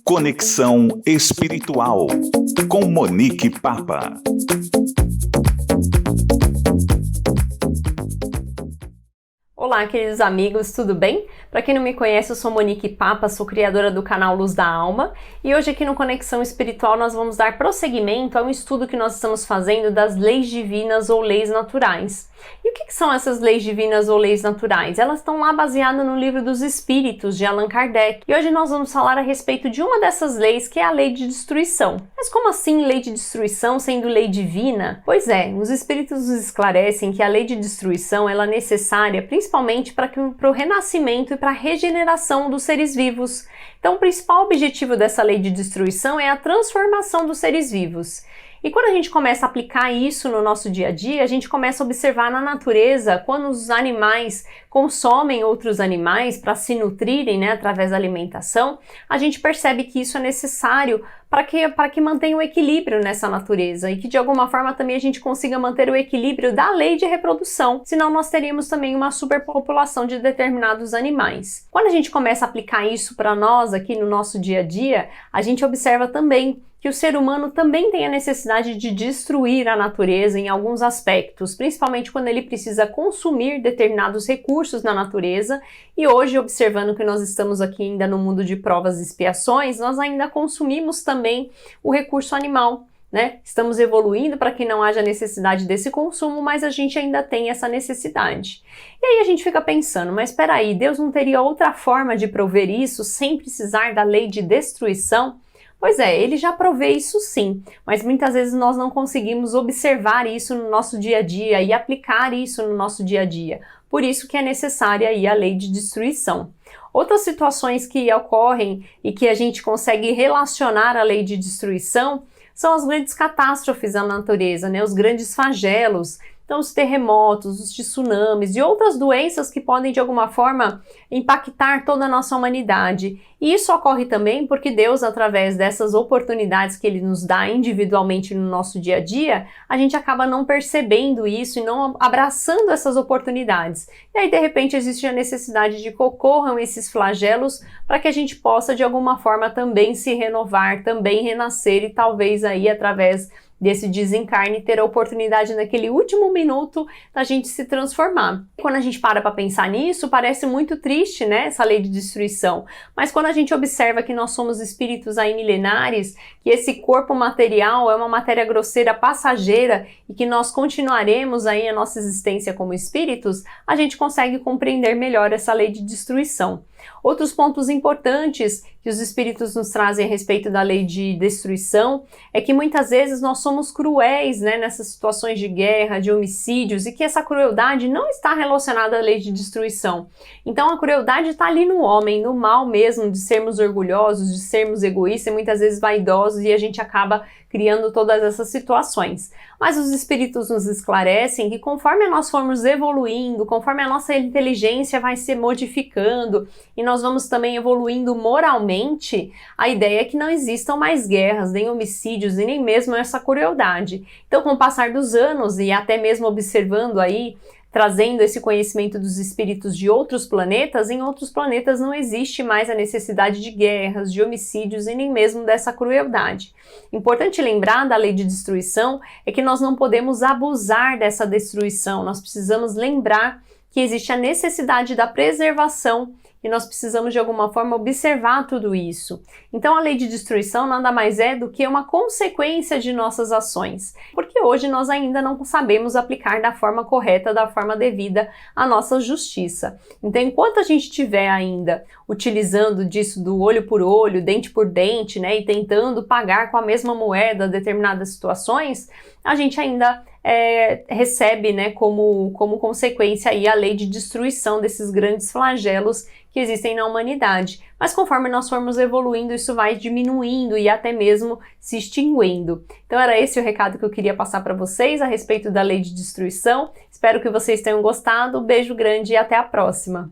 Conexão Espiritual, com Monique Papa. Olá, queridos amigos, tudo bem? Para quem não me conhece, eu sou Monique Papa, sou criadora do canal Luz da Alma, e hoje aqui no Conexão Espiritual nós vamos dar prosseguimento a um estudo que nós estamos fazendo das leis divinas ou leis naturais. E o que são essas leis divinas ou leis naturais? Elas estão lá baseadas no Livro dos Espíritos, de Allan Kardec. E hoje nós vamos falar a respeito de uma dessas leis, que é a lei de destruição. Mas como assim lei de destruição sendo lei divina? Pois é, os Espíritos nos esclarecem que a lei de destruição ela é necessária principalmente para o renascimento e para a regeneração dos seres vivos. Então o principal objetivo dessa lei de destruição é a transformação dos seres vivos. E quando a gente começa a aplicar isso no nosso dia a dia, a gente começa a observar na natureza, quando os animais consomem outros animais para se nutrirem, né, através da alimentação, a gente percebe que isso é necessário para que mantenha o equilíbrio nessa natureza e que de alguma forma também a gente consiga manter o equilíbrio da lei de reprodução, senão nós teríamos também uma superpopulação de determinados animais. Quando a gente começa a aplicar isso para nós aqui no nosso dia a dia, a gente observa também que o ser humano também tem a necessidade de destruir a natureza em alguns aspectos, principalmente quando ele precisa consumir determinados recursos na natureza. E hoje, observando que nós estamos aqui ainda no mundo de provas e expiações, nós ainda consumimos também o recurso animal, né? Estamos evoluindo para que não haja necessidade desse consumo, mas a gente ainda tem essa necessidade. E aí a gente fica pensando, mas espera aí, Deus não teria outra forma de prover isso sem precisar da lei de destruição? Pois é, ele já provê isso sim, mas muitas vezes nós não conseguimos observar isso no nosso dia a dia e aplicar isso no nosso dia a dia. Por isso que é necessária aí a lei de destruição. Outras situações que ocorrem e que a gente consegue relacionar à lei de destruição são as grandes catástrofes da natureza, né? Os grandes flagelos. Então, os terremotos, os tsunamis e outras doenças que podem, de alguma forma, impactar toda a nossa humanidade. E isso ocorre também porque Deus, através dessas oportunidades que Ele nos dá individualmente no nosso dia a dia, a gente acaba não percebendo isso e não abraçando essas oportunidades. E aí, de repente, existe a necessidade de que ocorram esses flagelos para que a gente possa, de alguma forma, também se renovar, também renascer e talvez aí, através desse desencarne, ter a oportunidade naquele último minuto da gente se transformar. Quando a gente para pensar nisso, parece muito triste, né, essa lei de destruição, mas quando a gente observa que nós somos espíritos aí milenares, que esse corpo material é uma matéria grosseira passageira e que nós continuaremos aí a nossa existência como espíritos, a gente consegue compreender melhor essa lei de destruição. Outros pontos importantes que os espíritos nos trazem a respeito da lei de destruição é que muitas vezes nós somos cruéis, né, nessas situações de guerra, de homicídios, e que essa crueldade não está relacionada à lei de destruição. Então a crueldade está ali no homem, no mal mesmo, de sermos orgulhosos, de sermos egoístas e muitas vezes vaidosos, e a gente acaba criando todas essas situações. Mas os espíritos nos esclarecem que conforme nós formos evoluindo, conforme a nossa inteligência vai se modificando e nós vamos também evoluindo moralmente, a ideia é que não existam mais guerras, nem homicídios e nem mesmo essa crueldade. Então, com o passar dos anos e até mesmo observando aí, trazendo esse conhecimento dos espíritos de outros planetas, em outros planetas não existe mais a necessidade de guerras, de homicídios e nem mesmo dessa crueldade. Importante lembrar da lei de destruição é que nós não podemos abusar dessa destruição, nós precisamos lembrar que existe a necessidade da preservação e nós precisamos de alguma forma observar tudo isso. Então a lei de destruição nada mais é do que uma consequência de nossas ações, porque hoje nós ainda não sabemos aplicar da forma correta, da forma devida a nossa justiça. Então enquanto a gente estiver ainda utilizando disso do olho por olho, dente por dente, né, e tentando pagar com a mesma moeda determinadas situações, a gente ainda recebe, né, como consequência aí a lei de destruição desses grandes flagelos que existem na humanidade. Mas conforme nós formos evoluindo, isso vai diminuindo e até mesmo se extinguindo. Então era esse o recado que eu queria passar para vocês a respeito da lei de destruição. Espero que vocês tenham gostado. Beijo grande e até a próxima!